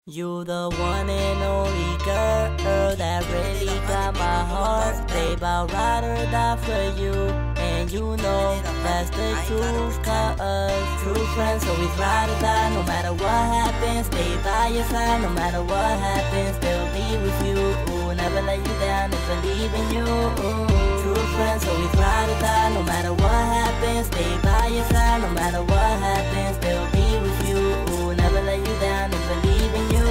You the one and only girl that really got my heart. Babe, I'll ride or die for you, and you know that's the truth. Cause true friends always ride or die. No matter what happens, stay by your side. No matter what happens, they'll be with you. Never let you down and believe in you. True friends always ride or die. No matter what happens, stay by your side. No matter what happens, they'll be with you. Never let you down and believe in you.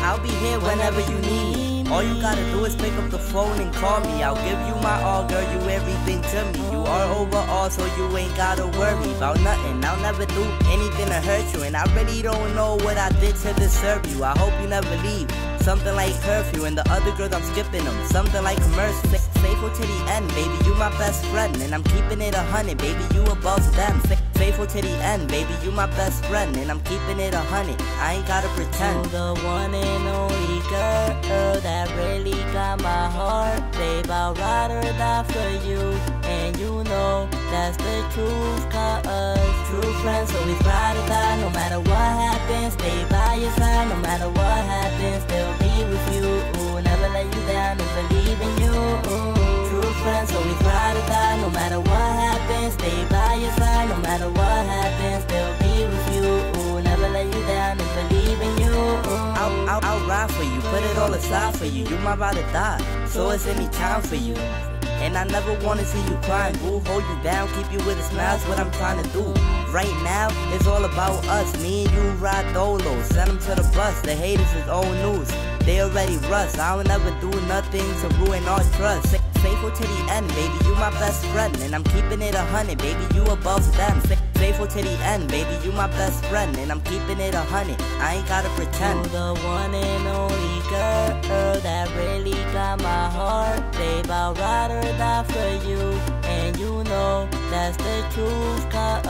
I'll be here whenever you need. All you gotta do is pick up the phone and call me. I'll give you my all, girl, you everything to me. You are overall, so you ain't gotta worry about nothing. I'll never do anything to hurt you, and I really don't know what I did to deserve you. I hope you never leave. Something like curfew, and the other girls I'm skipping them. Something like commercial. Faithful to the end, baby, you my best friend, and I'm keeping it 100, baby, you above them. Faithful to the end, baby, you my best friend, and I'm keeping it 100. I ain't gotta pretend. You the one and only girl that really got my heart. Babe, I'll ride or die for you, and you know that's the truth. Cause true friends always ride or die. No matter what happens, stay by your side. No matter what happens, they'll be with you. Never let you down and believe in you. True friends always ride or die. No matter what happens, stay by your side. No matter what happens, they'll be with you. Never let you down and believe in you. I'll ride for you, put it all aside for you. You my ride or die, so it's any time for you. And I never wanna see you crying, boo. Hold you down, keep you with a smile, that's what I'm trying to do. Right now, it's all about us. Me and you ride dolo, send them to the bus. The haters is old news, they already rust. I will never do nothing to ruin our trust. Faithful to the end, baby, you my best friend, and I'm keeping it 100, baby, you above them. Faithful to the end, baby, you my best friend, and I'm keeping it 100. I ain't gotta pretend. You the one and only girl that really got my heart. Babe, I'll ride or die for you, and you know that's the truth. Cause